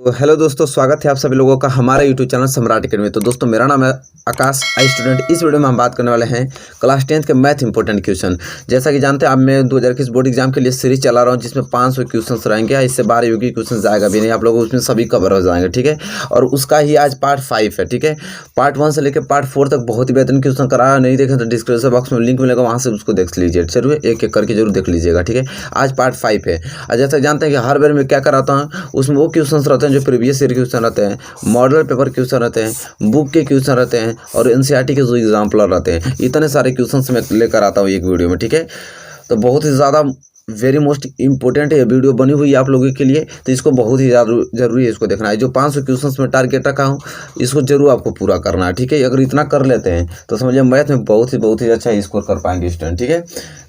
तो हेलो दोस्तों, स्वागत है आप सभी लोगों का हमारे यूट्यूब चैनल सम्राट अकेडमी। तो दोस्तों, मेरा नाम है आकाश, आई स्टूडेंट। इस वीडियो में हम बात करने वाले हैं क्लास 10th के मैथ इंपॉर्टेंट क्वेश्चन। जैसा कि जानते हैं, अब मैं 2021 बोर्ड एग्जाम के लिए सीरीज चला रहा हूं जिसमें 500 क्वेश्चन रहेंगे। इससे बाहर योगी क्वेश्चन जाएगा भी नहीं, आप लोग उसमें सभी कवर हो जाएंगे। ठीक है, और उसका ही आज पार्ट 5 है। ठीक है, पार्ट 1 से लेकर पार्ट 4 तक बहुत ही बेहतरीन क्वेश्चन कराया। नहीं देखें तो डिस्क्रिप्शन बॉक्स में लिंक मिलेगा, वहाँ से उसको देख लीजिए। जरूर एक एक करके जरूर देख लीजिएगा। ठीक है, आज पार्ट 5 है। और जैसा जानते हैं कि हर बार मैं क्या कराता हूँ, उसमें वो क्वेश्चन रहते हैं जो प्रीवियस ईयर क्वेश्चन रहते हैं, मॉडल पेपर क्वेश्चन रहते हैं, बुक के क्वेश्चन रहते हैं और एनसीईआरटी के जो एग्जाम्पल रहते हैं। इतने सारे क्वेश्चन मैं लेकर आता हूँ एक वीडियो में। ठीक है, तो बहुत ही ज़्यादा वेरी मोस्ट इंपॉर्टेंट है वीडियो बनी हुई है आप लोगों के लिए, तो इसको बहुत ही जरूरी है इसको देखना है। जो 500 क्वेश्चंस में टारगेट रखा हूँ, इसको जरूर आपको पूरा करना है। ठीक है, अगर इतना कर लेते हैं तो समझिए मैथ में बहुत ही अच्छा स्कोर कर पाएंगे स्टूडेंट। ठीक है,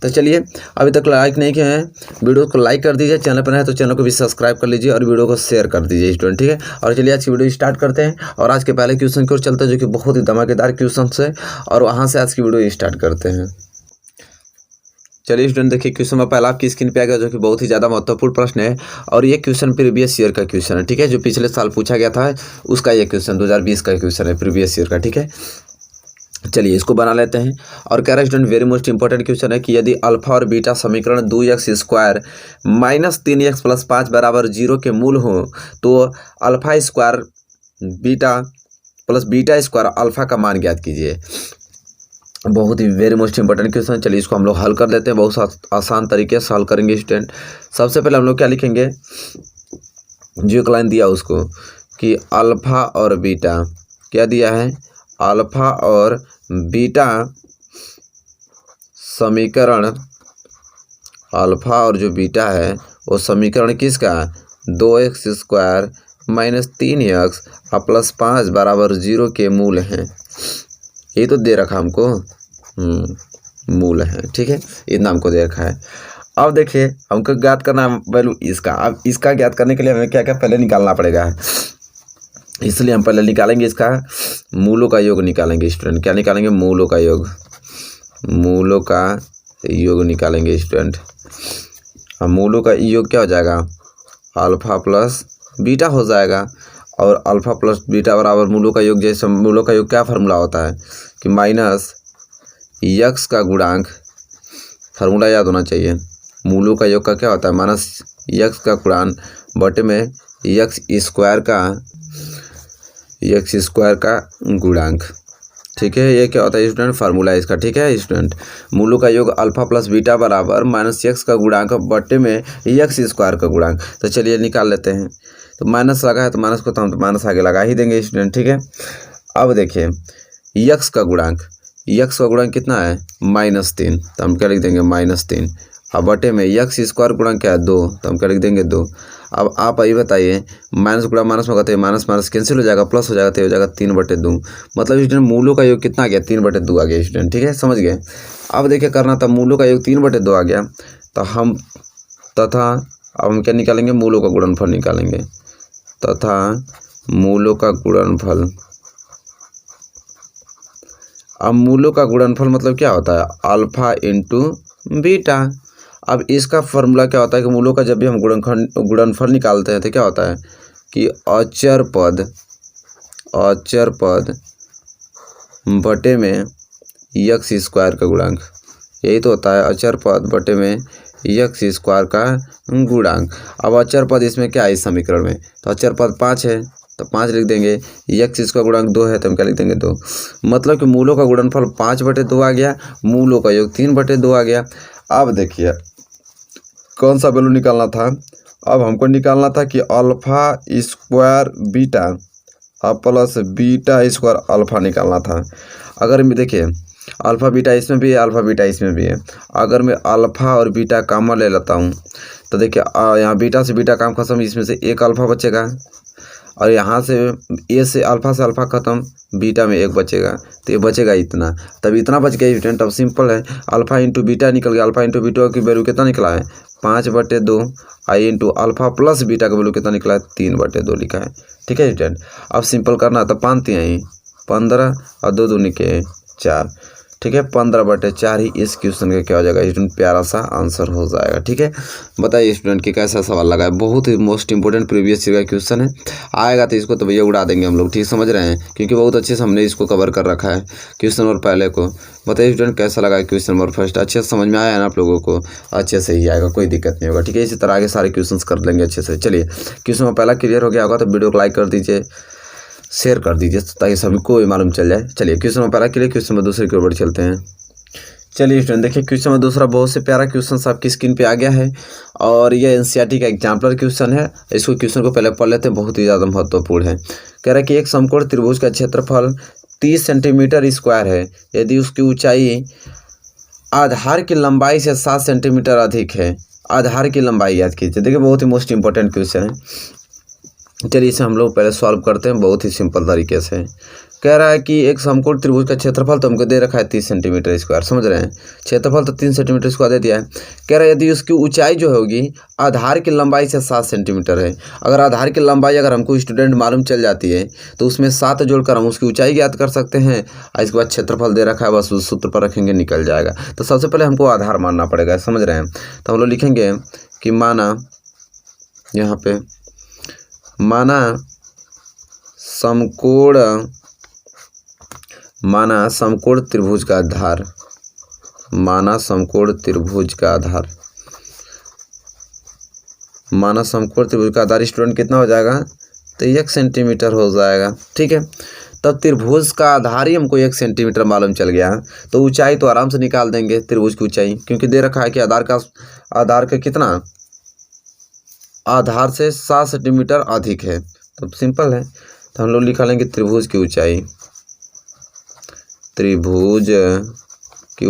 तो चलिए, अभी तक लाइक नहीं किए हैं वीडियो को लाइक कर दीजिए, चैनल पर है तो चैनल को भी सब्सक्राइब कर लीजिए और वीडियो को शेयर कर दीजिए स्टूडेंट। ठीक है, और चलिए आज की वीडियो स्टार्ट करते हैं और आज के पहले क्वेश्चन की ओर चलते हैं जो कि बहुत ही धमाकेदार क्वेश्चन है, और वहाँ से आज की वीडियो स्टार्ट करते हैं। चलिए स्टूडेंट, देखिए क्वेश्चन में पहला आपकी स्क्रीन पे आ गया जो कि बहुत ही ज़्यादा महत्वपूर्ण प्रश्न है, और ये क्वेश्चन प्रीवियस ईयर का क्वेश्चन है। ठीक है, जो पिछले साल पूछा गया था उसका ये क्वेश्चन 2020 का क्वेश्चन है, प्रीवियस ईयर का। ठीक है, चलिए इसको बना लेते हैं। और कह रहा है student, very most important question है कि यदि अल्फा और बीटा समीकरण 2x² माइनस 3x प्लस 5 बराबर 0 के मूल हो तो alpha square beta plus beta square alpha का मान ज्ञात कीजिए। बहुत ही वेरी मोस्ट इंपॉर्टेंट क्वेश्चन। चलिए इसको हम लोग हल कर लेते हैं, बहुत आसान तरीके से हल करेंगे स्टूडेंट। सबसे पहले हम लोग क्या लिखेंगे, जो एक लाइन दिया उसको कि अल्फा और बीटा, क्या दिया है, अल्फा और बीटा समीकरण, अल्फा और जो बीटा है वो समीकरण किसका, 2x² माइनस 3x प्लस 5 बराबर 0 के मूल हैं। ये तो दे रखा हमको, मूल है। ठीक है, इतना हमको दे रखा है। अब देखिए हमको ज्ञात करना वैल्यू इसका। अब इसका ज्ञात करने के लिए हमें क्या क्या पहले निकालना पड़ेगा, इसलिए हम पहले निकालेंगे इसका मूलों का योग निकालेंगे स्टूडेंट। क्या निकालेंगे, मूलों का योग, मूलों का योग निकालेंगे स्टूडेंट। अब मूलों का योग क्या हो जाएगा, अल्फा प्लस बीटा हो जाएगा, और अल्फा प्लस बीटा बराबर मूलों का योग। जैसे मूलों का योग क्या फार्मूला होता है कि माइनस यक्स का गुणांक, फार्मूला याद होना चाहिए। मूलों का योग का क्या होता है, माइनस यक्स का गुणांक बटे में यक्स स्क्वायर का गुणांक। ठीक है, ये क्या होता है स्टूडेंट, फार्मूला इसका। ठीक है स्टूडेंट, मूलों का योग अल्फा प्लस बीटा बराबर माइनस यक्स का गुणांक बटे में यक्स स्क्वायर का गुणांक। तो चलिए निकाल लेते हैं। तो माइनस लगा है तो माइनस को तो हम तो माइनस आगे लगा ही देंगे स्टूडेंट। ठीक है, अब देखिए यक्स का गुणांक, यक्स का गुणांक कितना है, -3, तो हम क्या लिख देंगे -3। अब बटे में यक्स स्क्वायर गुणांक क्या है, 2, तो हम क्या लिख देंगे 2। अब आप ये बताइए, माइनस गुणा माइनस में कहते हैं माइनस माइनस कैंसिल हो जाएगा, प्लस हो जाएगा, तो हो जाएगा 3/2। मतलब स्टूडेंट मूलों का योग कितना आ गया, 3/2 आ गया स्टूडेंट। ठीक है, समझ गए। अब देखिए करना था, मूलों का योग 3/2 आ गया, तो हम तथा अब हम क्या निकालेंगे, मूलों का गुणनफल निकालेंगे, तथा मूलों का गुणनफल। अब मूलों का गुणनफल मतलब क्या होता है, अल्फा इंटू बीटा। अब इसका फॉर्मूला क्या होता है कि मूलों का जब भी हम गुणनफल निकालते हैं तो क्या होता है कि अचर पद बटे में यक्स स्क्वायर का गुणांक। यही तो होता है, अचर पद बटे में यक्स स्क्वायर का गुणांक। अब अचर पद इसमें क्या है, इस समीकरण में तो अचर पद 5 है, तो 5 लिख देंगे। यक्स इसका गुणांक 2 है, तो हम क्या लिख देंगे 2। मतलब कि मूलों का गुणनफल 5/2 आ गया, मूलों का योग 3/2 आ गया। अब देखिए कौन सा वैल्यू निकालना था, अब हमको निकालना था कि alpha square beta plus beta square alpha निकालना था। अगर मैं देखिए अल्फा बीटा इसमें भी है, अल्फा बीटा इसमें भी है। अगर मैं अल्फा और बीटा कॉमन ले लेता हूँ तो देखिए यहाँ बीटा से बीटा काम खत्म, इसमें से एक अल्फा बचेगा, और यहाँ से ए से अल्फा खत्म, बीटा में 1 बचेगा, तो ये बचेगा इतना। तब इतना बच गया स्टूडेंट। अब सिंपल है, अल्फा इंटू बीटा निकल गया। अल्फा इंटू बीटा की वैल्यू कितना निकला है, 5/2, आई इंटू अल्फा प्लस बीटा का वैल्यू कितना निकला है, 3/2 लिखा है। ठीक है स्टूडेंट, अब सिंपल करना तो 5 3 15 और 2 2 निके 4। ठीक है, 15/4 ही इस क्वेश्चन का क्या हो जाएगा स्टूडेंट, प्यारा सा आंसर हो जाएगा। ठीक है, बताइए स्टूडेंट कि कैसा सवाल लगा है। बहुत ही मोस्ट इंपोर्टेंट प्रीवियस ईयर का क्वेश्चन है, आएगा तो इसको तो भैया उड़ा देंगे हम लोग, ठीक समझ रहे हैं, क्योंकि बहुत अच्छे से हमने इसको कवर कर रखा है क्वेश्चन नंबर पहले को। बताइए स्टूडेंट कैसा लगा है क्वेश्चन नंबर फर्स्ट, अच्छे से समझ में आया है ना आप लोगों को, अच्छे से ही आएगा, कोई दिक्कत नहीं होगा। ठीक है, इसी तरह आगे सारे क्वेश्चन कर लेंगे अच्छे से। चलिए क्वेश्चन नंबर पहला क्लियर हो गया होगा तो वीडियो को लाइक कर दीजिए, शेयर कर दीजिए ताकि सभी को भी मालूम चल जाए। चलिए क्वेश्चन नंबर पहला क्लियर, क्वेश्चन नंबर दूसरे की ओर चलते हैं। चलिए स्टूडेंट देखिए क्वेश्चन नंबर दूसरा बहुत से प्यारा क्वेश्चन आपकी स्क्रीन पे आ गया है और ये एनसीईआरटी का एग्जाम्पलर क्वेश्चन है। इसको क्वेश्चन को पहले पढ़ लेते हैं, बहुत ही ज़्यादा महत्वपूर्ण है। कह रहा है कि एक समकोण त्रिभुज का क्षेत्रफल 30 सेंटीमीटर स्क्वायर है यदि उसकी ऊंचाई आधार की लंबाई से 7 सेंटीमीटर अधिक है। आधार की लंबाई याद कीजिए, देखिए बहुत ही मोस्ट इंपॉर्टेंट क्वेश्चन है। चलिए इसे हम लोग पहले सॉल्व करते हैं बहुत ही सिंपल तरीके से। कह रहा है कि एक समकोण त्रिभुज का क्षेत्रफल तो हमको दे रखा है 30 सेंटीमीटर स्क्वायर, समझ रहे हैं, क्षेत्रफल तो 3 सेंटीमीटर स्क्वायर दे दिया है। कह रहा है यदि उसकी ऊंचाई जो होगी आधार की लंबाई से 7 सेंटीमीटर है। अगर आधार की लंबाई अगर हमको स्टूडेंट मालूम चल जाती है तो उसमें 7 जोड़कर हम उसकी ऊंचाई ज्ञात कर सकते हैं और इसके बाद क्षेत्रफल दे रखा है, बस उस सूत्र पर रखेंगे निकल जाएगा। तो सबसे पहले हमको आधार मानना पड़ेगा, समझ रहे हैं। तो हम लोग लिखेंगे कि माना यहाँ पे माना समकोण त्रिभुज का आधार, माना समकोण त्रिभुज का आधार, माना समकोण त्रिभुज का आधार स्टूडेंट कितना हो जाएगा, तो 1 सेंटीमीटर हो जाएगा। ठीक है, तब त्रिभुज का आधार ही हमको 1 सेंटीमीटर मालूम चल गया तो ऊंचाई तो आराम से निकाल देंगे त्रिभुज की ऊंचाई, क्योंकि दे रखा है कि आधार का कितना, आधार से 7 सेंटीमीटर अधिक है। तो सिंपल है, तो हम लोग लिखा लेंगे त्रिभुज की ऊंचाई, त्रिभुज की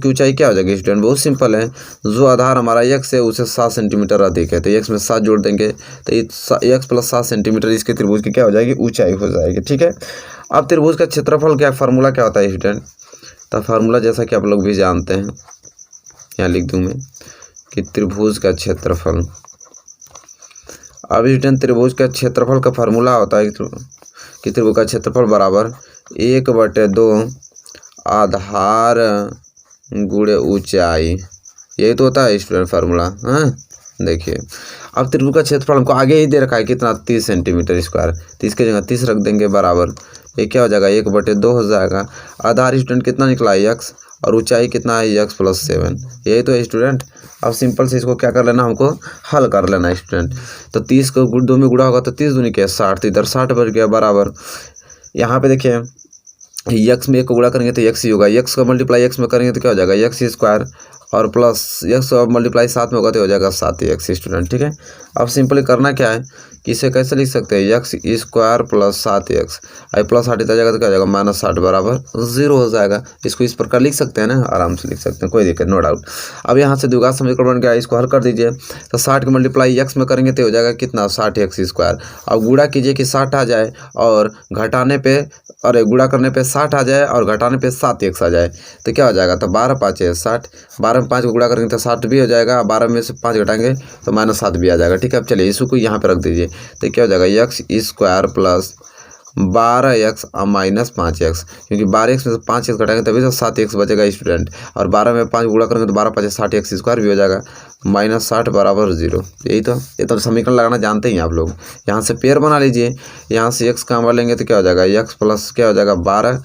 ऊंचाई क्या हो जाएगी स्टूडेंट, बहुत सिंपल है, जो आधार हमारा x है उसे 7 सेंटीमीटर अधिक है तो x में 7 जोड़ देंगे तो x + 7 सेंटीमीटर इसके त्रिभुज की क्या हो जाएगी, ऊंचाई हो जाएगी। ठीक है, अब त्रिभुज का क्षेत्रफल क्या फार्मूला क्या होता है स्टूडेंट, तो फार्मूला जैसा कि आप लोग भी जानते हैं, यहाँ लिख दूँ मैं कि त्रिभुज का क्षेत्रफल, अब स्टूडेंट त्रिभुज का क्षेत्रफल का फार्मूला होता है कि त्रिभुज का क्षेत्रफल बराबर 1/2 आधार गुणे ऊंचाई, यही तो होता है स्टूडेंट फार्मूला। हाँ देखिए, अब त्रिभुज का क्षेत्रफल हमको आगे ही दे रखा है कितना, 30 सेंटीमीटर स्क्वायर, 30 की जगह 30 रख देंगे बराबर, ये क्या हो जाएगा 1/2 हो जाएगा। आधार स्टूडेंट कितना निकला है x और ऊंचाई कितना है x + 7, यही तो है स्टूडेंट। अब सिंपल से इसको क्या कर लेना, हमको हल कर लेना है स्टूडेंट। तो 30 को 2 में गुणा होगा तो 30 दूनी क्या 60, तो इधर 60 बढ़ गया बराबर, यहाँ पे देखिए x में 1 को गुणा करेंगे तो x ही होगा, x का मल्टीप्लाई x में करेंगे तो क्या हो जाएगा x स्क्वायर और प्लस x का मल्टीप्लाई 7 में होगा तो हो जाएगा 7x स्टूडेंट। ठीक है, अब सिंपली करना क्या है कि इसे कैसे लिख सकते हैं, x स्क्वायर + 7x, आई प्लस 60 आ जाएगा तो क्या हो जाएगा -60 बराबर 0 हो जाएगा। इसको इस प्रकार लिख सकते हैं ना, आराम से लिख सकते हैं, कोई दिक्कत नो डाउट। अब यहाँ से द्विघात समीकरण बन गया, इसको हल कर दीजिए तो 60 का मल्टीप्लाई x में करेंगे तो हो जाएगा कितना 60x स्क्वायर। अब गुणा कीजिए कि 60 आ जाए और घटाने पे, अरे गुणा करने पे 60 आ जाए और घटाने पे 7x आ जाए तो क्या हो जाएगा, तो 12 × 5 = 60, 12 में 5 को गुणा करेंगे तो 60 भी हो जाएगा, 12 में से 5 घटाएंगे तो -7 भी आ जाएगा। ठीक है, अब चलिए इसको यहाँ पे रख दीजिए तो क्या हो जाएगा x स्क्वायर + 12x - 5x, क्योंकि 12x में से 5x घटाएंगे तभी तो 7x बचेगा स्टूडेंट, और 12 में 5 गुणा करेंगे तो 12 × 5 = 60x स्क्वायर भी हो जाएगा, -60 बराबर 0। यही तो, ये तो समीकरण लगाना जानते ही आप लोग। यहाँ से पेयर बना लीजिए, यहाँ से x का अमर लेंगे तो क्या हो जाएगा x प्लस क्या हो जाएगा 12,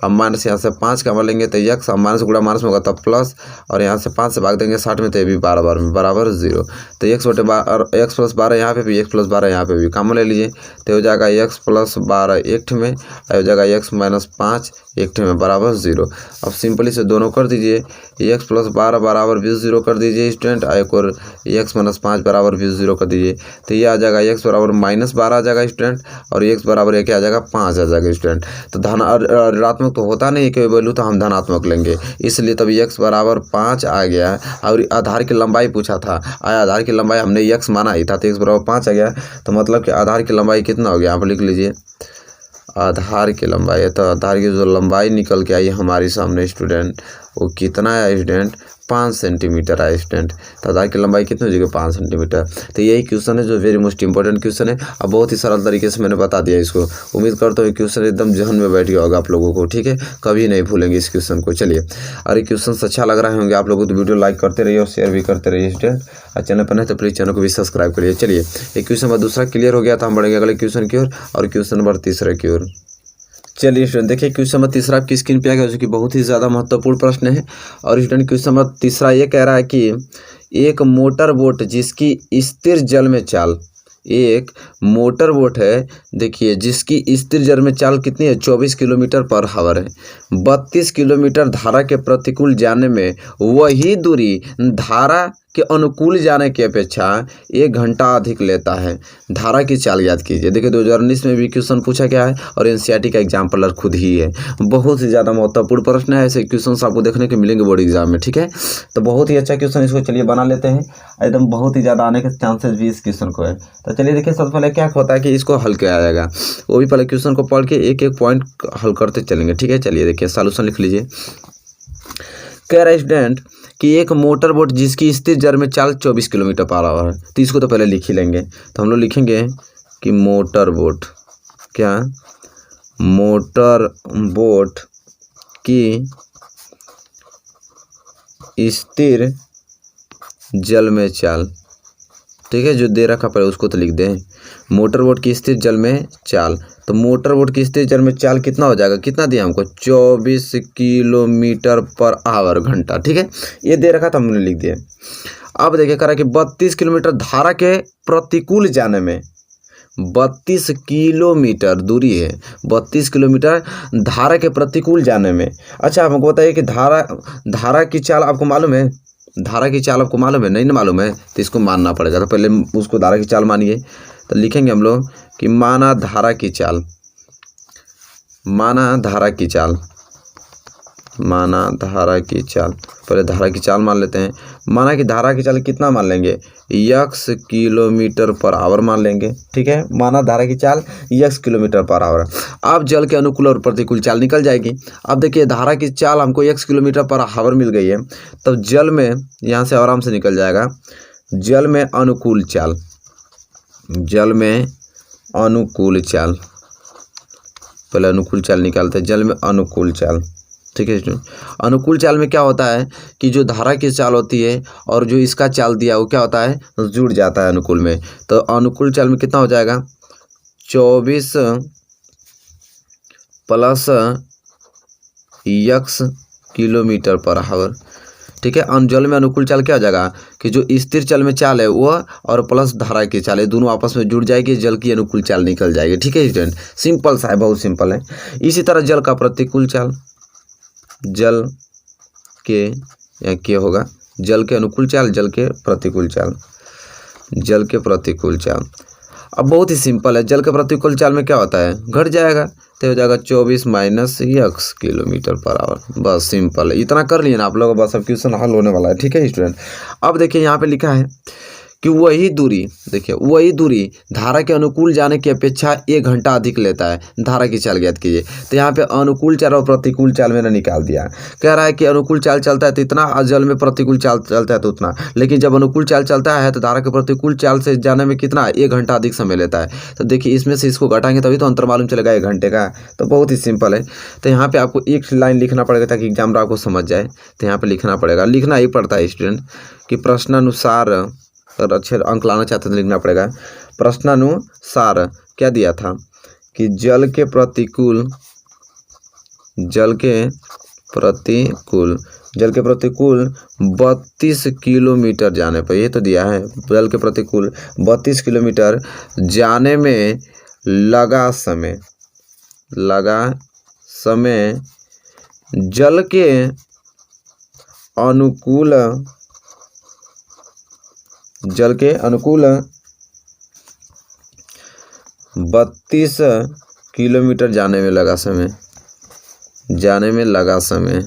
अब माइनस यहाँ से 5 का अमर लेंगे तो x, अब माइनस गुणा माइनस में होगा तब प्लस, और यहाँ से 5 से भाग देंगे 60 में तो ये भी 12 में बराबर 0। तो x + 12 यहाँ पे भी, x + 12 यहाँ पे भी कॉमन ले लीजिए तो हो जाएगा x + 12 एक में, हो जाएगा x - 5 एक में बराबर 0। अब सिंपली से दोनों कर दीजिए, x + 12 बराबर भी 0 कर दीजिए स्टूडेंट, एक और x - 5 बराबर भी 0 कर दीजिए तो ये आ जाएगा x बराबर -12 आ जाएगा स्टूडेंट, और x बराबर ये क्या आ जाएगा 5 आ जाएगा स्टूडेंट। तो ऋणात्मक तो होता नहीं है कि वैल्यू, तो हम धनात्मक लेंगे, इसलिए तब x बराबर 5 आ गया। और आधार की लंबाई पूछा था, आधार की लंबाई हमने x माना ही था तो x बराबर 5 आ गया, तो मतलब कि आधार की लंबाई कितना हो गया, आप लिख लीजिए आधार की लंबाई है, तो आधार की जो लंबाई निकल के आई हमारे सामने स्टूडेंट वो कितना है स्टूडेंट 5 सेंटीमीटर है स्टूडेंट। तो आधार की लंबाई कितनी हो जाएगी 5 सेंटीमीटर। तो यही क्वेश्चन है जो वेरी मोस्ट इंपॉर्टेंट क्वेश्चन है। अब बहुत ही सरल तरीके से मैंने बता दिया इसको। उम्मीद करता हूँ क्वेश्चन एकदम जहन में बैठ गया होगा आप लोगों को, ठीक है, कभी नहीं भूलेंगे इस क्वेश्चन को। चलिए, और ये क्वेश्चन अच्छा लग रहा होंगे आप लोगों को तो वीडियो लाइक करते रहिए और शेयर भी करते रहिए स्टूडेंट। और चैनल पर नहीं तो प्लीज़ चैनल को भी सब्सक्राइब करिए। चलिए, एक क्वेश्चन नंबर दूसरा क्लियर हो गया था, हम बढ़ेंगे अगले क्वेश्चन की ओर और क्वेश्चन नंबर तीसरा की ओर। चलिए स्टूडेंट, देखिए क्वेश्चन नंबर तीसरा आपकी स्क्रीन पे आ गया, जो कि बहुत ही ज़्यादा महत्वपूर्ण प्रश्न है। और स्टूडेंट क्वेश्चन नंबर तीसरा ये कह रहा है कि एक मोटर बोट जिसकी स्थिर जल में चाल, एक मोटर बोट है देखिए जिसकी स्थिर जल में चाल कितनी है 24 किलोमीटर पर आवर है, 32 किलोमीटर धारा के प्रतिकूल जाने में वही दूरी धारा के अनुकूल जाने की अपेक्षा 1 घंटा अधिक लेता है। धारा की चाल याद कीजिए। देखिए 2019 में भी क्वेश्चन पूछा गया है और एनसीईआरटी का एग्जाम्पलर खुद ही है। बहुत ही ज़्यादा महत्वपूर्ण प्रश्न है। ऐसे क्वेश्चन आपको देखने को मिलेंगे बोर्ड एग्जाम में, ठीक है। तो बहुत ही अच्छा क्वेश्चन, इसको चलिए बना लेते हैं। एकदम बहुत ही ज़्यादा आने के चांसेस भी इस क्वेश्चन को है। तो चलिए देखिए, सबसे पहले क्या होता है कि इसको हल किया जाएगा, वो भी पहले क्वेश्चन को पढ़ के एक एक पॉइंट हल करते चलेंगे, ठीक है। चलिए देखिए, सॉल्यूशन लिख लीजिए। कह रहा है स्टूडेंट कि एक मोटर बोट जिसकी स्थिर जल में चाल 24 किलोमीटर पर आवर है। तो इसको तो पहले लिख ही लेंगे। तो हम लोग लिखेंगे कि मोटर बोट, क्या मोटर बोट की स्थिर जल में चाल, ठीक है, जो दे रखा पड़े उसको तो लिख दें। मोटर बोट की स्थिर जल में चाल, तो मोटर बोट की स्थिर जल में चाल कितना हो जाएगा, कितना दिया हमको 24 किलोमीटर पर आवर घंटा, ठीक है, ये दे रखा था हमने लिख दिया। अब देखिए करा कि 32 किलोमीटर धारा के प्रतिकूल जाने में, 32 किलोमीटर दूरी है, 32 किलोमीटर धारा के प्रतिकूल जाने में। अच्छा हमको बताइए कि धारा की चाल आपको मालूम है, धारा की चाल आपको मालूम है, नहीं ना मालूम है तो इसको मानना पड़ेगा। तो पहले उसको धारा की चाल मानिए। तो लिखेंगे हम लोग कि माना धारा की चाल, माना धारा की चाल, माना धारा की चाल, पहले धारा की चाल मान लेते हैं। माना कि धारा की चाल कितना मान लेंगे, x किलोमीटर पर आवर मान लेंगे, ठीक है। माना धारा की चाल x किलोमीटर पर आवर। अब जल के अनुकूल और प्रतिकूल चाल निकल जाएगी। अब देखिए धारा की चाल हमको x किलोमीटर पर आवर मिल गई है, तब जल में यहाँ से आराम से निकल जाएगा जल में अनुकूल चाल, जल में अनुकूल चाल, पहले अनुकूल चाल निकालते हैं, जल में अनुकूल चाल, ठीक है। अनुकूल चाल में क्या होता है कि जो धारा की चाल होती है और जो इसका चाल दिया वो क्या होता है, जुड़ जाता है अनुकूल में। तो अनुकूल चाल में कितना हो जाएगा 24 plus x kilometre per hour, ठीक है। जल में अनुकूल चाल क्या हो जाएगा कि जो स्थिर चाल में चाल है वो और प्लस धारा की चाल है, दोनों आपस में जुड़ जाएगी, जल की अनुकूल चाल निकल जाएगी, ठीक है स्टूडेंट। सिंपल सा है, बहुत सिंपल है। इसी तरह जल का प्रतिकूल चाल, जल के या क्या होगा, जल के अनुकूल चाल, जल के प्रतिकूल चाल, जल के प्रतिकूल चाल। अब बहुत ही सिंपल है, जल के प्रतिकूल चाल में क्या होता है, घट जाएगा, तो हो जाएगा 24 minus x kilometre per hour. बस सिंपल है, इतना कर लिए ना आप लोग, बस अब क्वेश्चन हल होने वाला है, ठीक है स्टूडेंट। अब देखिए यहाँ पे लिखा है कि वही दूरी, देखिए वही दूरी धारा के अनुकूल जाने की अपेक्षा 1 घंटा अधिक लेता है। धारा की चाल ज्ञात कीजिए। तो यहाँ पे अनुकूल चाल और प्रतिकूल चाल मैंने निकाल दिया। कह रहा है कि अनुकूल चाल चलता है तो इतना और जल में प्रतिकूल चाल चलता है तो उतना, लेकिन जब अनुकूल चाल चलता है तो धारा के प्रतिकूल चाल से जाने में कितना 1 घंटा अधिक समय लेता है। तो देखिए इसमें से इसको घटाएंगे तभी तो अंतर मालूम चलेगा 1 घंटे का। तो बहुत ही सिंपल है। तो यहाँ पर आपको एक लाइन लिखना पड़ेगा ताकि एग्जाम आपको समझ जाए। तो यहाँ पर लिखना पड़ेगा, लिखना ही पड़ता है स्टूडेंट कि प्रश्नानुसार, अगर अच्छे अंक लाना चाहते हैं तो लिखना पड़ेगा प्रश्नानुसार क्या दिया था कि जल के प्रतिकूल, जल के प्रतिकूल 32 किलोमीटर जाने पर, ये तो दिया है जल के प्रतिकूल 32 किलोमीटर जाने में लगा समय, जल के अनुकूल, जल के अनुकूल 32 किलोमीटर जाने में लगा समय, जाने में लगा समय,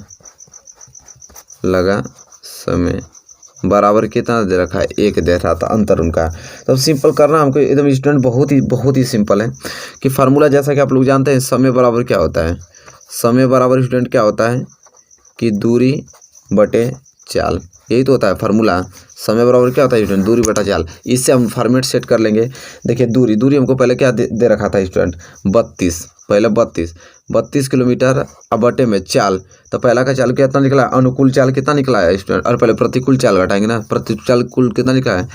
लगा समय बराबर कितना दे रखा है, 1 दे रहा था अंतर उनका। तो सिंपल करना हमको एकदम स्टूडेंट, बहुत ही सिंपल है कि फार्मूला जैसा कि आप लोग जानते हैं, समय बराबर क्या होता है, समय बराबर स्टूडेंट क्या होता है कि दूरी बटे चाल, यही तो होता है फार्मूला। समय बराबर क्या होता है स्टूडेंट, दूरी बटा चाल। इससे हम फॉर्मेट सेट कर लेंगे। देखिए दूरी हमको पहले क्या दे रखा था स्टूडेंट, 32, पहले 32 किलोमीटर अब बटे में चाल। तो पहला का चाल कितना निकला, अनुकूल चाल कितना निकला है स्टूडेंट, और पहले प्रतिकूल चाल घटाएंगे ना, प्रतिकूल कुल कितना निकला है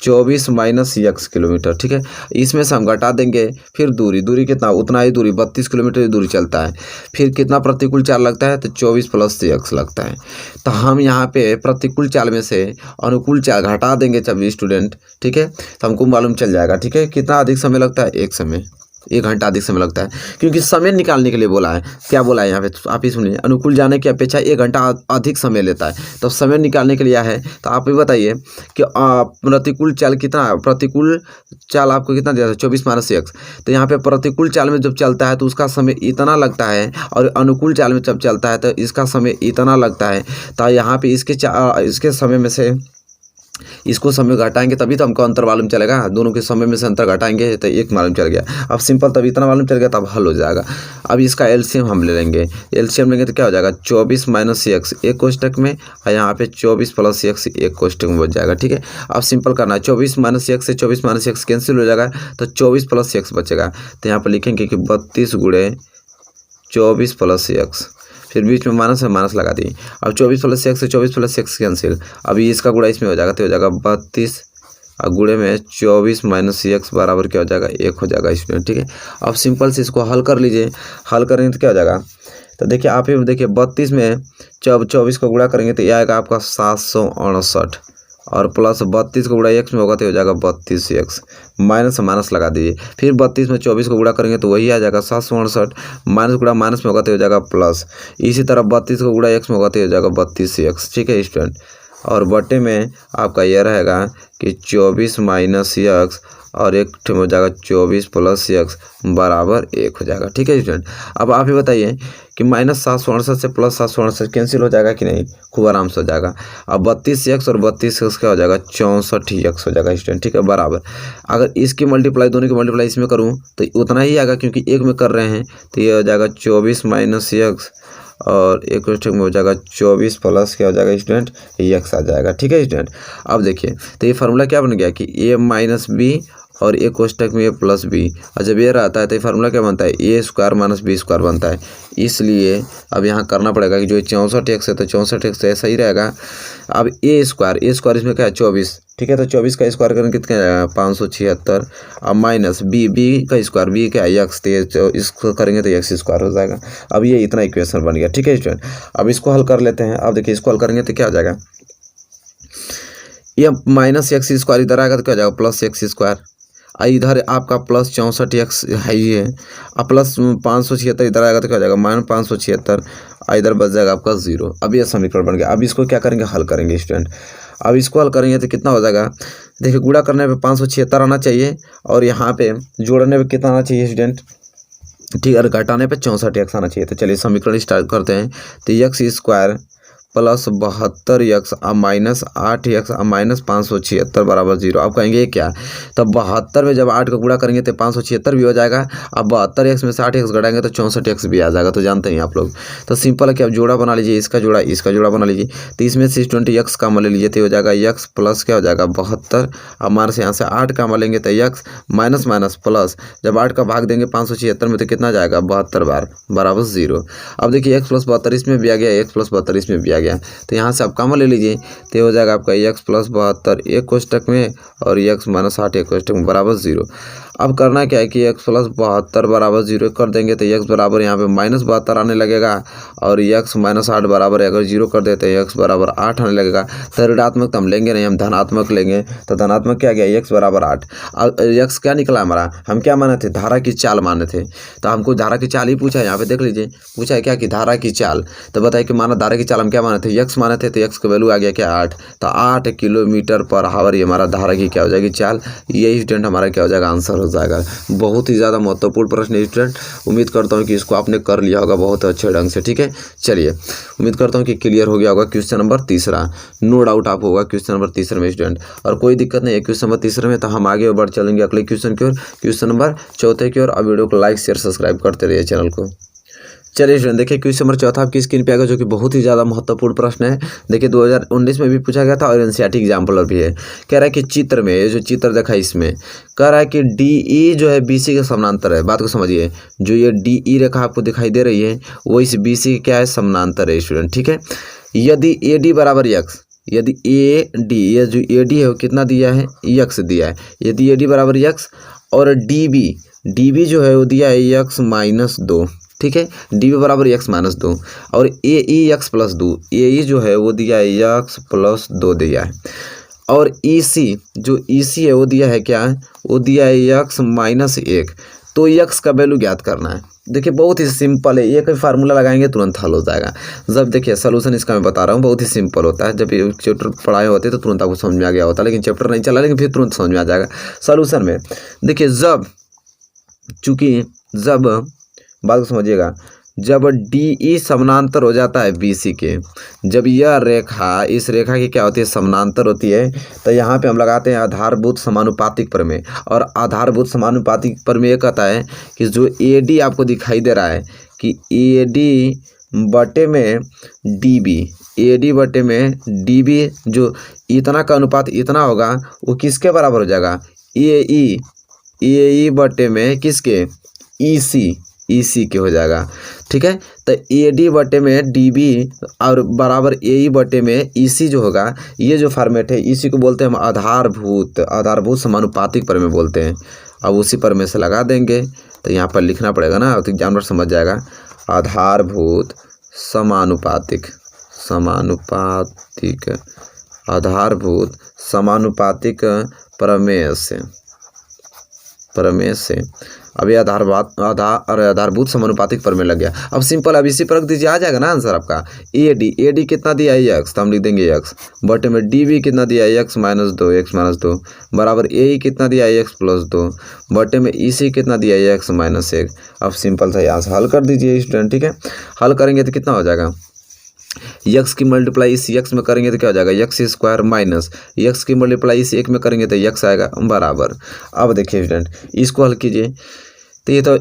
24 माइनस x किलोमीटर। ठीक है, इसमें से हम घटा देंगे। फिर दूरी कितना, उतना ही दूरी 32 किलोमीटर की दूरी चलता है। फिर कितना प्रतिकूल चाल लगता है, तो 24 प्लस x लगता है। तो हम यहाँ पे प्रतिकूल चाल में से अनुकूल चाल घटा देंगे जब स्टूडेंट, ठीक है, तो हमको मालूम चल जाएगा। ठीक है, कितना अधिक समय लगता है, 1 घंटा अधिक समय लगता है, क्योंकि समय निकालने के लिए बोला है। क्या बोला है यहाँ पे, आप ही सुनिए, अनुकूल जाने की अपेक्षा 1 घंटा अधिक समय लेता है। तो समय निकालने के लिए है, तो आप भी बताइए कि प्रतिकूल चाल कितना, प्रतिकूल चाल आपको कितना दिया था, 24 माइनस x। तो यहाँ पे प्रतिकूल चाल में जब चलता है तो उसका समय इतना लगता है, और अनुकूल चाल में जब चलता है तो इसका समय इतना लगता है। तो यहाँ पे इसके समय में से इसको समय घटाएंगे तभी तो हमको अंतर मालूम चलेगा। दोनों के समय में से अंतर घटाएंगे तो 1 मालूम चल गया। अब सिंपल, तब इतना मालूम चल गया, तब हल हो जाएगा। अब इसका एलसीएम हम ले लेंगे। एलसीएम लेंगे तो क्या हो जाएगा, 24 माइनस x एक कोष्टक में, और यहाँ पे 24 प्लस x एक कोष्टक में बच जाएगा। ठीक है, अब सिंपल करना है, 24 माइनस x से 24 माइनस x कैंसिल हो जाएगा, तो 24 प्लस x बचेगा। तो यहाँ पर लिखेंगे कि 32 गुणे 24 प्लस x, फिर बीच में माइनस है, माइनस लगा दिए। अब 24 प्लस x से 24 प्लस x कैंसिल, अभी इसका गुणा इसमें हो जाएगा, तो हो जाएगा 32 और गुणे में 24 माइनस x बराबर क्या हो जाएगा, 1 हो जाएगा स्टूडेंट। ठीक है, अब सिंपल से इसको हल कर लीजिए। हल करेंगे तो क्या हो जाएगा, तो देखिए आप ही देखिए 32 में जब 24 को गुणा करेंगे तो यह आएगा आपका 768, और प्लस 32 को गुणा x में होगा तो हो जाएगा 32x, माइनस माइनस लगा दीजिए। फिर 32 में 24 को गुणा करेंगे तो वही आ जाएगा 768, माइनस गुणा माइनस में होगा तो हो जाएगा प्लस। इसी तरह 32 को गुणा x में होगा तो हो जाएगा 32x। ठीक है स्टूडेंट, और बटे में आपका यह रहेगा कि 24 माइनस x, और एक हो जाएगा 24 प्लस x बराबर 1 हो जाएगा। ठीक है स्टूडेंट, अब आप ही बताइए कि माइनस 768 से प्लस 768 कैंसिल हो जाएगा कि नहीं, खूब आराम से हो जाएगा। अब 32x और 32x क्या हो जाएगा, 64x हो जाएगा स्टूडेंट। ठीक है, बराबर, अगर इसकी मल्टीप्लाई, दोनों की मल्टीप्लाई इसमें करूँ तो उतना ही आएगा, क्योंकि एक में कर रहे हैं, तो ये हो जाएगा 24 माइनस x, और एक कोष्टक में हो जाएगा 24 प्लस क्या हो जाएगा स्टूडेंट, x आ जाएगा। ठीक है स्टूडेंट, अब देखिए तो ये फार्मूला क्या बन गया कि a माइनस बी, और एक कोष्टक में a प्लस बी, और जब ये रहता है तो ये फार्मूला क्या बनता है, ए स्क्वायर माइनस बी स्क्वायर बनता है। इसलिए अब यहाँ करना पड़ेगा कि जो 64x है तो 64x ऐसा ही रहेगा। अब ए स्क्वायर इसमें क्या है 24, ठीक है, तो 24 का स्क्वायर करेंगे कितना आएगा 576, अब माइनस बी का स्क्वायर, बी क्या है x, तो इसको करेंगे तो x स्क्वायर हो जाएगा। अब ये इतना इक्वेशन बन गया। ठीक है स्टूडेंट, अब इसको हल कर लेते हैं। अब देखिए इसको हल करेंगे तो क्या हो जाएगा, ये माइनस x स्क्वायर इधर आएगा तो क्या हो जाएगा प्लस x स्क्वायर, इधर आपका प्लस 64x है ही है, अब प्लस 576 इधर आएगा तो क्या हो जाएगा माइनस 576, इधर बच जाएगा आपका 0। अब ये समीकरण बन गया। अब इसको क्या करेंगे, हल करेंगे स्टूडेंट। अब इसको हल करेंगे तो कितना हो जाएगा, देखिए गुणा करने पे 576 आना चाहिए, और यहाँ पे जोड़ने पे कितना आना चाहिए स्टूडेंट, ठीक है, घटाने पे 64x आना चाहिए। तो चलिए समीकरण स्टार्ट करते हैं। तो x square plus 72x minus 8x minus 576 बराबर 0। आप कहेंगे क्या, तब 72 में जब 8 का गुणा करेंगे तो 576 भी हो जाएगा। अब 72x में से 8x घटाएंगे तो 64x भी आ जाएगा। तो जानते हैं आप लोग, तो सिंपल है कि आप जोड़ा बना लीजिए, इसका जोड़ा बना लीजिए। तो इसमें से 20x का मान ले लीजिए तो हो जाएगा x प्लस क्या हो जाएगा 72, हमारे से यहाँ से 8 का मान लेंगे तो x माइनस माइनस प्लस, जब 8 का भाग देंगे 576 में तो कितना जाएगा 72 बार बराबर 0। अब देखिए x प्लस 72 इसमें भी आ गया, x प्लस 72 इसमें भी आ गया, तो यहाँ से आप कॉमन ले लीजिए तो हो जाएगा आपका x प्लस 72 एक कोष्टक में, और x माइनस 8 एक कोष्टक में बराबर 0। अब करना क्या है कि x प्लस 72 बराबर 0 कर देंगे तो x बराबर यहाँ पे माइनस 72 आने लगेगा, और x माइनस 8 बराबर अगर 0 कर देते हैं x बराबर 8 आने लगेगा। तो ऋणात्मक तो हम लेंगे नहीं, हम धनात्मक लेंगे। तो धनात्मक क्या गया, x बराबर 8। अब x क्या निकला हमारा, हम क्या माने थे, धारा की चाल माने थे। तो हमको धारा की चाल ही पूछा है, यहाँ पे देख लीजिए, पूछा है क्या कि धारा की चाल। तो बताइए कि माना धारा की चाल हम क्या माने थे, x माने थे, तो x का वैल्यू आ गया क्या 8। तो 8 किलोमीटर पर आवर ये हमारा धारा की क्या हो जाएगी चाल। यही स्टूडेंट हमारा क्या हो जाएगा, आंसर हो जाएगा। बहुत ही ज़्यादा महत्वपूर्ण प्रश्न है स्टूडेंट, उम्मीद करता हूँ कि इसको आपने कर लिया होगा बहुत अच्छे ढंग से। ठीक है, चलिए उम्मीद करता हूँ कि क्लियर हो गया होगा। क्वेश्चन नंबर 3, नो डाउट आप होगा क्वेश्चन नंबर 3 में स्टूडेंट, और कोई दिक्कत नहीं है क्वेश्चन नंबर 3 में। तो हम आगे बढ़ चलेंगे अगले क्वेश्चन की ओर, क्वेश्चन नंबर 4 की ओर। अब वीडियो को लाइक शेयर सब्सक्राइब करते रहिए चैनल को। चलिए स्टूडेंट देखिए क्वेश्चन नंबर चौथा आपकी स्क्रीन पे आएगा, जो कि बहुत ही ज़्यादा महत्वपूर्ण प्रश्न है। देखिए 2019 में भी पूछा गया था और एनसीईआरटी एग्जाम्पल भी है। कह रहा है कि चित्र में, ये जो चित्र देखा इसमें कह रहा है कि DE जो है BC के समानांतर है। बात को समझिए, जो ये DE रेखा आपको दिखाई दे रही है वो इस BC के क्या है, समानांतर है स्टूडेंट। ठीक है, यदि AD बराबर x, यदि AD, ये जो AD है वो कितना दिया है, x दिया है। यदि AD बराबर x और DB जो है वो दिया है x-2। ठीक है, DB बराबर x-2 और AE x+2, AE जो है वो दिया है x+2 दिया है। और EC, जो EC है वो दिया है क्या है, वो दिया है x-1। तो x का वैल्यू ज्ञात करना है। देखिए बहुत ही सिंपल है, एक ही फार्मूला लगाएंगे तुरंत हल हो जाएगा। जब देखिए सोल्यूशन इसका मैं बता रहा हूँ, बहुत ही सिंपल होता है। जब ये चैप्टर पढ़ाए होते तो तुरंत आपको समझ में आ गया होता, लेकिन चैप्टर नहीं चला लेकिन फिर तुरंत समझ में आ जाएगा। सोल्यूशन में देखिए जब बात को समझिएगा, जब DE समानांतर हो जाता है BC के, जब यह रेखा इस रेखा की क्या होती है, समानांतर होती है, तो यहाँ पे हम लगाते हैं आधारभूत समानुपातिक प्रमेय। और आधारभूत समानुपातिक प्रमेय कहता है कि जो AD आपको दिखाई दे रहा है कि AD बटे में DB, जो इतना का अनुपात इतना होगा वो किसके बराबर हो जाएगा, AE बटे में किसके, EC के हो जाएगा। ठीक है, तो AD बटे में DB और बराबर AE बटे में EC जो होगा, ये जो फॉर्मेट है इसी को बोलते हैं हम आधारभूत समानुपातिक प्रमेय बोलते हैं। अब उसी प्रमेय से लगा देंगे तो यहाँ पर लिखना पड़ेगा ना, तो एग्जामिनर समझ जाएगा। आधारभूत समानुपातिक प्रमेय से अब ये आधारभूत समानुपातिक प्रमेय लग गया। अब सिंपल, अब इसी पर रख दीजिए, आ जाएगा ना आंसर आपका। AD कितना दिया है x, तो हम लिख देंगे x बटे में DB कितना दिया है x-2 बराबर AE कितना दिया है x+2 बटे में EC कितना दिया है x-1। अब सिंपल सा यहाँ से हल कर दीजिए स्टूडेंट। ठीक है, हल करेंगे तो कितना हो जाएगा, x की मल्टीप्लाई इस x में करेंगे तो क्या हो जाएगा, x² माइनस x की मल्टीप्लाई इस 1 में करेंगे तो x आएगा बराबर। अब देखिए स्टूडेंट इसको हल कीजिए, तो ये तो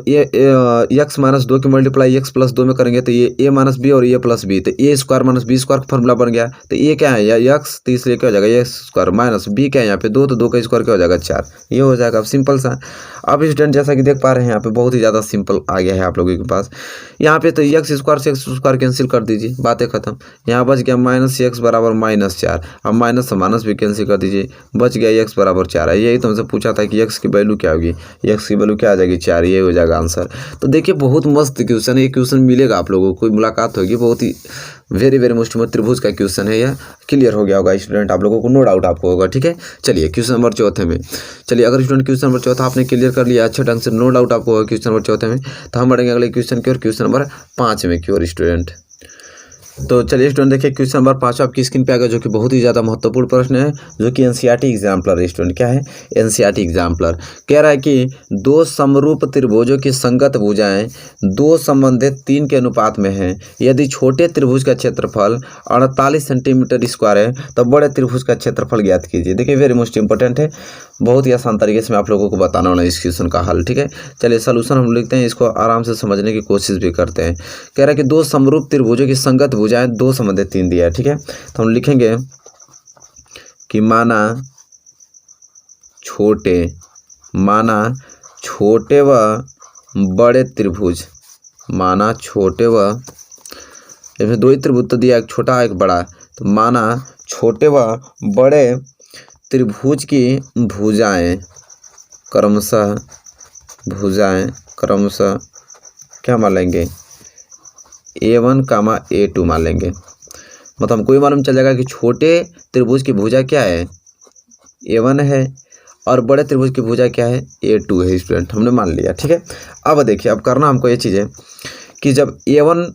x-2 की मल्टीप्लाई x+2 में करेंगे तो ये a-b और a+b, तो a² माइनस b² का फॉर्मूला बन गया। तो ये क्या है, या x, तो इसलिए क्या हो जाएगा x² माइनस b क्या है यहाँ पे 2, तो 2 का स्क्वायर क्या हो जाएगा 4, ये हो जाएगा। अब सिंपल सा। अब स्टूडेंट जैसा कि देख पा रहे हैं यहाँ पे बहुत ही ज़्यादा सिंपल आ गया है आप लोगों के पास। यहाँ पे तो x² से x² कैंसिल कर दीजिए, बातें खत्म। यहाँ बच गया -x बराबर -4। अब माइनस से माइनस भी कैंसिल कर दीजिए, बच गया x बराबर 4 है। यही तो हमसे पूछा था कि x की वैल्यू क्या होगी, x की वैल्यू क्या आ जाएगी 4, ये हो जाएगा आंसर। तो देखिए बहुत मस्त क्वेश्चन है, ये क्वेश्चन मिलेगा आप लोगों को, मुलाकात होगी, बहुत ही वेरी मोस्ट त्रिभुज का क्वेश्चन है। यह क्लियर हो गया होगा स्टूडेंट आप लोगों को, नो डाउट आपको होगा। ठीक है, चलिए क्वेश्चन नंबर चौथे में, चलिए अगर स्टूडेंट क्वेश्चन नंबर चौथा आपने क्लियर कर लिया अच्छे ढंग से, नो डाउट आपको होगा क्वेश्चन नंबर चौथे में, तो हम बढ़ेंगे अगले क्वेश्चन की ओर, क्वेश्चन नंबर 5 में की ओर स्टूडेंट। तो चलिए स्टूडेंट देखिए क्वेश्चन नंबर 5 आपकी स्क्रीन पे आ गया, जो कि बहुत ही ज़्यादा महत्वपूर्ण प्रश्न है, जो कि एनसीईआरटी एग्जाम्पलर है स्टूडेंट। क्या है, एनसीईआरटी एग्जाम्पलर। कह रहा है कि दो समरूप त्रिभुजों की संगत भुजाएं 2 संबंधित 3 के अनुपात में हैं। यदि छोटे त्रिभुज का क्षेत्रफल 48 सेंटीमीटर स्क्वायर है तो बड़े त्रिभुज का क्षेत्रफल ज्ञात कीजिए। देखिए वेरी मोस्ट इंपॉर्टेंट है, बहुत ही आसान तरीके से मैं आप लोगों को बताने वाला इस क्वेश्चन का हल। ठीक है, चलिए सोल्यूशन हम लिखते हैं, इसको आराम से समझने की कोशिश भी करते हैं। कह रहा है कि 2 समरूप त्रिभुजों की संगत भुजाएं 2 संबंधित 3 दिया है। ठीक है, तो हम लिखेंगे कि माना छोटे व बड़े त्रिभुज, माना छोटे व, इसमें 2 ही त्रिभुज तो दिया, एक छोटा एक बड़ा, तो माना छोटे व बड़े त्रिभुज की भुजाएं क्रमशः क्या मान लेंगे, A1, A2 मान लेंगे। मतलब हमको ये मालूम चल जाएगा कि छोटे त्रिभुज की भुजा क्या है, A1 है, और बड़े त्रिभुज की भुजा क्या है, A2 है स्टूडेंट, हमने मान लिया। ठीक है, अब देखिए अब करना हमको ये चीज़ है कि जब A1,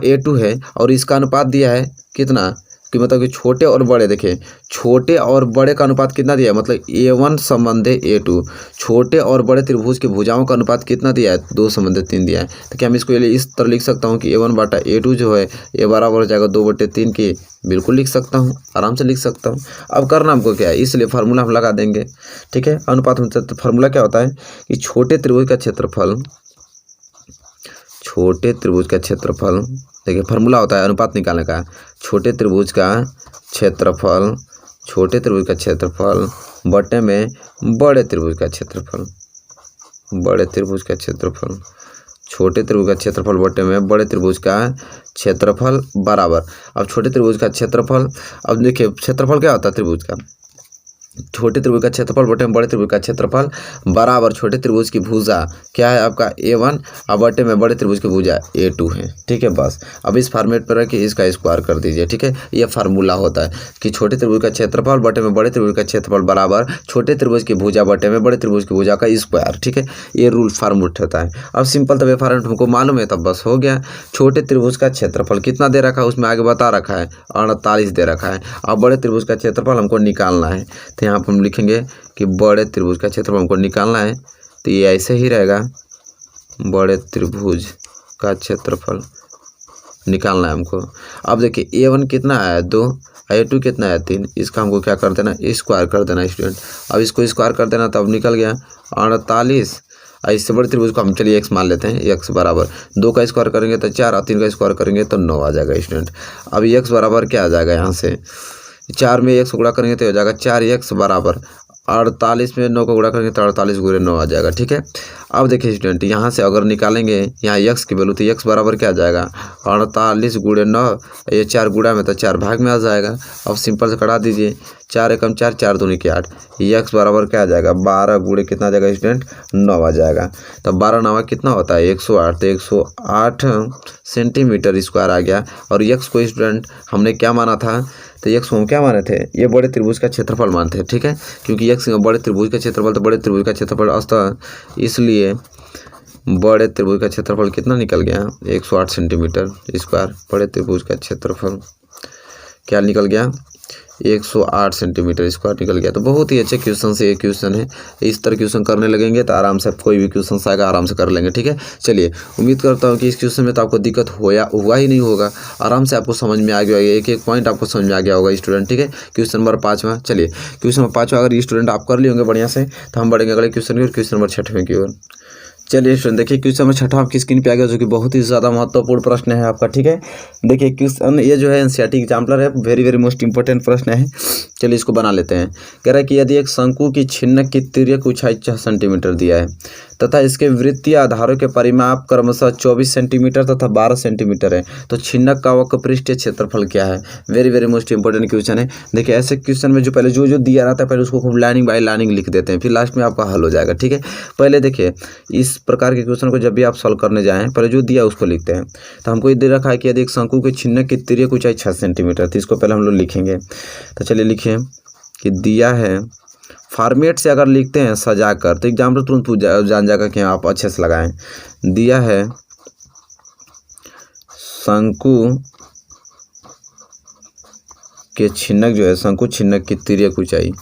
A2 है और इसका अनुपात दिया है कितना, कि मतलब कि छोटे और बड़े, देखिए छोटे और बड़े का अनुपात कितना दिया है, मतलब A1 संबंधे A2, छोटे और बड़े त्रिभुज की भुजाओं का अनुपात कितना दिया है, 2 संबंधे 3 दिया है। तो क्या हम इसको इस तरह लिख सकता हूँ कि A1 बटा A2 जो है ये बराबर हो जाएगा 2/3 की, बिल्कुल लिख सकता हूँ, आराम से लिख सकता हूँ। अब करना हमको क्या है, इसलिए फार्मूला हम लगा देंगे। ठीक है, अनुपात फार्मूला क्या होता है कि छोटे त्रिभुज का क्षेत्रफल छोटे त्रिभुज का क्षेत्रफल, देखिए फार्मूला होता है अनुपात निकालने का, छोटे त्रिभुज का क्षेत्रफल, छोटे त्रिभुज का क्षेत्रफल बटे में बड़े त्रिभुज का क्षेत्रफल, बड़े त्रिभुज का क्षेत्रफल, छोटे त्रिभुज का क्षेत्रफल बटे में बड़े त्रिभुज का क्षेत्रफल बराबर। अब छोटे त्रिभुज का क्षेत्रफल, अब देखिए क्षेत्रफल क्या होता है त्रिभुज का, छोटे त्रिभुज का क्षेत्रफल बटे में बड़े त्रिभुज का क्षेत्रफल बराबर छोटे त्रिभुज की भुजा क्या है आपका A1 और बटे में बड़े त्रिभुज की भुजा A2 है। ठीक है, बस अब इस फॉर्मेट पर रखिए, इसका स्क्वायर कर दीजिए। ठीक है, ये फार्मूला होता है कि छोटे त्रिभुज का क्षेत्रफल बटे में बड़े त्रिभुज का क्षेत्रफल बराबर छोटे त्रिभुज की भुजा बटे में बड़े त्रिभुज की भुजा का स्क्वायर। ठीक है, ये रूल फॉर्मूट होता है। अब सिंपल तब ये फॉर्मेट हमको मालूम है, तब बस हो गया। छोटे त्रिभुज का क्षेत्रफल कितना दे रखा है, उसमें आगे बता रखा है 48 दे रखा है। अब बड़े त्रिभुज का क्षेत्रफल हमको निकालना है, तो यहाँ पर हम लिखेंगे कि बड़े त्रिभुज का क्षेत्रफल हमको निकालना है, तो ये ऐसे ही रहेगा, बड़े त्रिभुज का क्षेत्रफल निकालना है हमको। अब देखिए A1 कितना आया 2, A2 कितना आया 3, इसका हमको क्या कर देना, स्क्वायर कर देना स्टूडेंट। अब इसको स्क्वायर कर देना, तब निकल गया 48। इससे बड़े त्रिभुज को हम चलिए x मान लेते हैं, x बराबर 2 का स्क्वायर करेंगे तो 4 और 3 का स्क्वायर करेंगे तो 9 आ जाएगा स्टूडेंट। अब x बराबर क्या आ जाएगा, यहाँ से 4 में x गुणा करेंगे तो हो जाएगा 4x बराबर 48 में 9 को गुणा करेंगे तो 48 गुणे 9 आ जाएगा। ठीक है, अब देखिए स्टूडेंट यहाँ से अगर निकालेंगे यहाँ x की वैल्यू, तो x बराबर क्या आ जाएगा 48 गुणे 9, ये 4 गुणा में तो 4 भाग में आ जाएगा। अब सिंपल से कटा दीजिए, 4 एकम 4, 4 दूनी के 8, x बराबर क्या आ जाएगा 12 गुणे कितना आ जाएगा स्टूडेंट 9 आ जाएगा। तब 12 9 कितना होता है 108, तो 108 सेंटीमीटर स्क्वायर आ गया। और x को स्टूडेंट हमने क्या माना था, तो x को हम क्या माने थे, ये बड़े त्रिभुज का क्षेत्रफल मानते हैं। ठीक है, क्योंकि x बड़े त्रिभुज का क्षेत्रफल, तो बड़े त्रिभुज का क्षेत्रफल अस्तः, इसलिए बड़े त्रिभुज का क्षेत्रफल कितना निकल गया 108 सेंटीमीटर स्क्वायर। बड़े त्रिभुज का क्षेत्रफल क्या निकल गया 108 सेंटीमीटर स्क्वायर निकल गया। तो बहुत ही अच्छे क्वेश्चन से ये क्वेश्चन है, इस तरह क्वेश्चन करने लगेंगे तो आराम से कोई भी क्वेश्चन आएगा आराम से कर लेंगे। ठीक है, चलिए उम्मीद करता हूँ कि इस क्वेश्चन में तो आपको दिक्कत हुआ ही नहीं होगा, आराम से आपको समझ में आ गया, एक एक पॉइंट आपको समझ में आ गया होगा स्टूडेंट। ठीक है, क्वेश्चन नंबर 5वां, चलिए क्वेश्चन नंबर 5वां अगर स्टूडेंट आप कर लिए होंगे बढ़िया से, तो हम बढ़ेंगे अगले क्वेश्चन की ओर, क्वेश्चन नंबर 6वें की ओर। चलिए स्टूडेंट देखिए क्वेश्चन नंबर 6 आपकी स्क्रीन पे आ गया, जो कि बहुत ही ज़्यादा महत्वपूर्ण प्रश्न है आपका। ठीक है, देखिए क्वेश्चन ये जो है एनसीईआरटी एग्जाम्पलर है, वेरी मोस्ट इंपॉर्टेंट प्रश्न है। चलिए इसको बना लेते हैं। कह रहा है कि यदि एक शंकु की छिन्नक की तिर्यक ऊंचाई 6 सेंटीमीटर दिया है तथा इसके वृत्तीय आधारों के परिमाप क्रमशः 24 सेंटीमीटर तथा 12 सेंटीमीटर है, तो छिन्नक का वक्रपृष्ठीय क्षेत्रफल क्या है। वेरी मोस्ट इंपॉर्टेंट क्वेश्चन है। देखिए ऐसे क्वेश्चन में जो पहले जो दिया रहता है पहले उसको खूब लाइनिंग बाय लाइनिंग लिख देते हैं, फिर लास्ट में आपका हल हो जाएगा। ठीक है, पहले देखिए इस प्रकार के क्वेश्चन को जब भी आप सॉल्व करने जाएँ पहले जो दिया उसको लिखते हैं। तो हमको ये दे रखा है कि यदि एक शंकु की छिन्नक की तिर्यक ऊंचाई 6 सेंटीमीटर, तो इसको पहले हम लोग लिखेंगे। तो चलिए लिखिए कि दिया है, फॉर्मेट से अगर लिखते हैं सजा कर तो एग्जाम्पल तुरंत जान जाएगा कि आप अच्छे से लगाएं। दिया है शंकु के छिन्नक जो है, शंकु छिन्नक की तिर्यक ऊंचाई,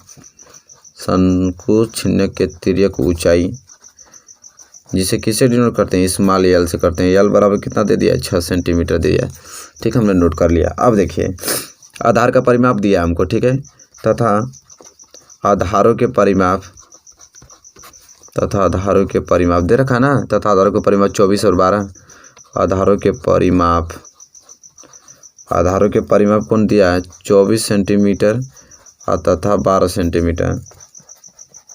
शंकु छिन्नक के तिर्यक ऊंचाई जिसे किससे डिनोट करते हैं, स्मॉल एल से करते हैं। एल बराबर कितना दे दिया 6 सेंटीमीटर दे दिया। ठीक है, हमने नोट कर लिया। अब देखिए आधार का परिमाप दिया हमको, ठीक है, तथा आधारों के परिमाप दे रखा ना, तथा आधारों के परिमाप 24 और 12, आधारों के परिमाप कौन दिया है 24 सेंटीमीटर तथा 12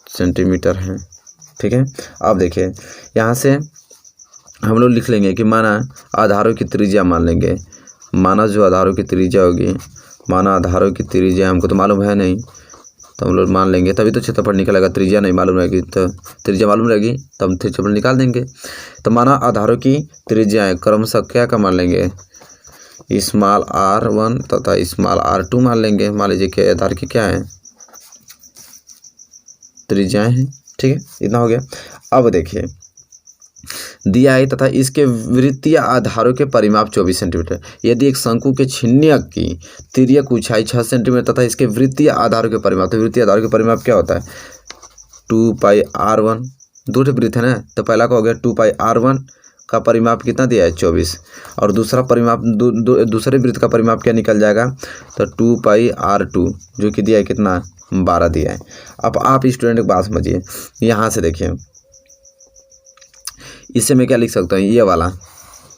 सेंटीमीटर है। ठीक है, अब देखिए यहाँ से हम लोग लिख लेंगे कि माना आधारों की त्रिज्या मान लेंगे, माना जो आधारों की त्रिज्या होगी, माना आधारों की त्रिज्या हमको तो मालूम है नहीं, तो हम लोग मान लेंगे, तभी तो क्षेत्रफल निकलेगा। त्रिज्या नहीं मालूम रहेगी तो त्रिज्या मालूम रहेगी तब हम क्षेत्रफल निकाल देंगे। तो माना आधारों की त्रिज्याएं क्रमशः क्या मान लेंगे, स्मॉल r1 तथा स्मॉल r2 मान लेंगे। मान लीजिए कि आधार की क्या है त्रिज्याएं हैं। ठीक है, इतना हो गया। अब देखिए दिया है तथा इसके वृत्तीय आधारों के परिमाप 24 सेंटीमीटर। यदि एक शंकु के छिन्नक की तिर्यक ऊंचाई 6 सेंटीमीटर तथा इसके वृत्तीय आधारों के परिमाप, तो वृत्तीय आधारों के परिमाप क्या होता है 2 पाई r1, दो वृत्त है ना, तो पहला का हो गया 2 पाई r1 का परिमाप कितना दिया है 24, और दूसरा परिमाप दूसरे वृत्त का परिमाप क्या निकल जाएगा तो 2 पाई r2 जो कि दिया है कितना 12 दिया है। अब आप स्टूडेंट एक बात समझिए, यहाँ से देखिए इससे मैं क्या लिख सकता हूँ, ये वाला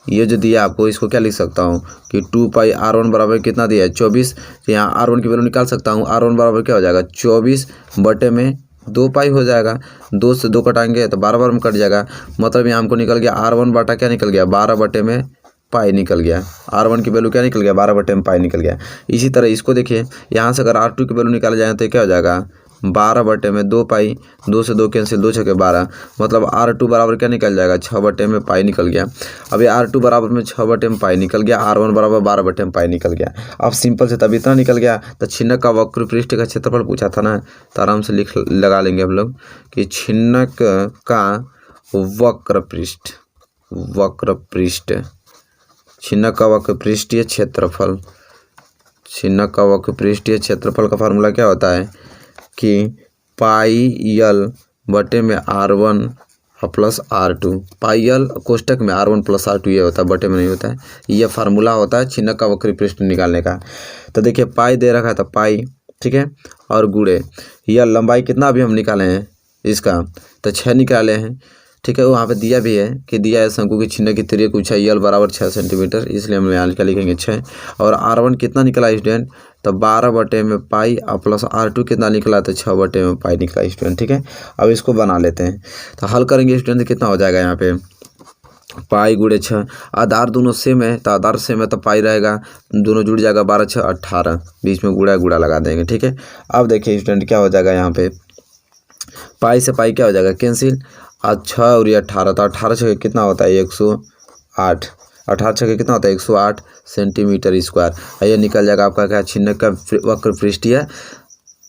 ये जो दिया आपको इसको क्या लिख सकता हूँ कि 2 पाई R1 बराबर कितना दिया है 24। यहाँ R1 की वैल्यू निकाल सकता हूँ। R1 बराबर क्या हो जाएगा 24 बटे में 2 पाई हो जाएगा। 2 से 2 कटाएंगे तो 12 में कट जाएगा। मतलब यहाँ हमको निकल गया R1 बटा क्या निकल गया 12 बटे में पाई निकल गया। R1 की वैल्यू क्या निकल गया 12 बटे में पाई निकल गया। इसी तरह इसको देखिए, यहाँ से अगर R2 की वैल्यू निकाला जाए तो क्या हो जाएगा 12 बटे में 2 पाई। 2 से 2 कैंसिल, 2 छके 12, मतलब R2 बराबर क्या निकल जाएगा 6 बटे में पाई निकल गया। अब ये R2 बराबर में 6 बटे में पाई निकल गया, R1 बराबर 12 बटे में पाई निकल गया। अब सिंपल से तब इतना निकल गया। तो छिन्नक का वक्र पृष्ठ का क्षेत्रफल पूछा था ना, तो आराम से लगा लेंगे हम लोग कि छिन्नक का वक्र पृष्ठ छिन्नक का वक्र पृष्ठीय क्षेत्रफल। छिन्नक का वक्र पृष्ठीय क्षेत्रफल का फार्मूला क्या होता है कि पाई l बटे में R1 प्लस R2। पाई l कोष्टक में R1 प्लस R2 ये होता है, बटे में नहीं होता है। ये फार्मूला होता है छिन्नक का वक्र पृष्ठ निकालने का। तो देखिए पाई दे रखा था पाई, ठीक है, और गुणे यह लंबाई कितना अभी हम निकाले हैं इसका, तो 6 निकाले हैं, ठीक है। वहाँ पे दिया भी है कि दिया है शंकु की छिन्नक की तिर्यक ऊंचाई l बराबर 6 सेंटीमीटर, इसलिए हम यहाँ क्या लिखेंगे 6। और R1 कितना निकला स्टूडेंट, तो 12 बटे में पाई और प्लस R2 कितना निकला, तो 6 बटे में पाई निकला स्टूडेंट, ठीक है। अब इसको बना लेते हैं, तो हल करेंगे स्टूडेंट तो कितना हो जाएगा यहाँ पे पाई गुणे 6। आधार दोनों सेम है, तो आधार सेम है तो पाई रहेगा, दोनों जुड़ जाएगा 12 6 18, बीच में गुड़ा लगा देंगे, ठीक है। अब देखिए स्टूडेंट क्या हो जाएगा यहाँ पे पाई से पाई क्या हो जाएगा कैंसिल, आज 6 और ये 18, तो 18 छः कितना होता है 108, 18 छः कितना होता है 108 सेंटीमीटर स्क्वायर। ये निकल जाएगा आपका क्या छिन्नक का वक्र पृष्ठीय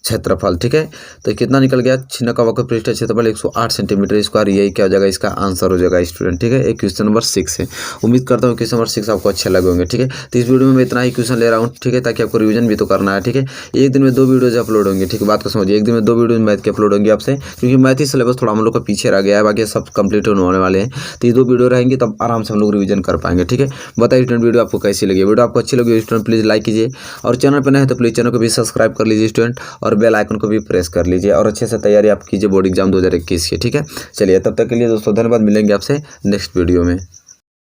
क्षेत्रफल, ठीक है। तो कितना निकल गया छिन्नक का वक्र पृष्ठीय क्षेत्रफल 108 सेंटीमीटर स्क्वायर। यही क्या हो जाएगा इसका आंसर हो जाएगा स्टूडेंट, ठीक है। एक क्वेश्चन नंबर 6 है। उम्मीद करता हूँ क्वेश्चन नंबर 6 आपको अच्छे लगे होंगे, ठीक है। तो इस वीडियो में मैं इतना ही क्वेश्चन ले रहा हूँ, ठीक है, ताकि आपको रिवीजन भी तो करना है, ठीक है। एक दिन में 2 वीडियोज अपलोड होंगे, ठीक है, बात को समझिए। एक दिन में 2 वीडियो मैथ के अपलोड होंगे आपसे, क्योंकि मैथ ही सिलेबस थोड़ा हम लोग का पीछे रह गया है, बाकी सब कंप्लीट होने वाले हैं। तो ये 2 वीडियो रहेंगे तब आराम से हम लोग रिवीजन कर पाएंगे, ठीक है। बताइए स्टूडेंट वीडियो आपको कैसी लगी। वीडियो आपको अच्छी लगी स्टूडेंट प्लीज़ लाइक कीजिए, और चैनल पर नए हैं तो प्लीज़ चैनल को भी सब्सक्राइब कर लीजिए स्टूडेंट, और बेल आइकन को भी प्रेस कर लीजिए, और अच्छे से तैयारी आप कीजिए बोर्ड एग्जाम 2021 की, ठीक है। चलिए तब तक के लिए दोस्तों धन्यवाद, मिलेंगे आपसे नेक्स्ट वीडियो में।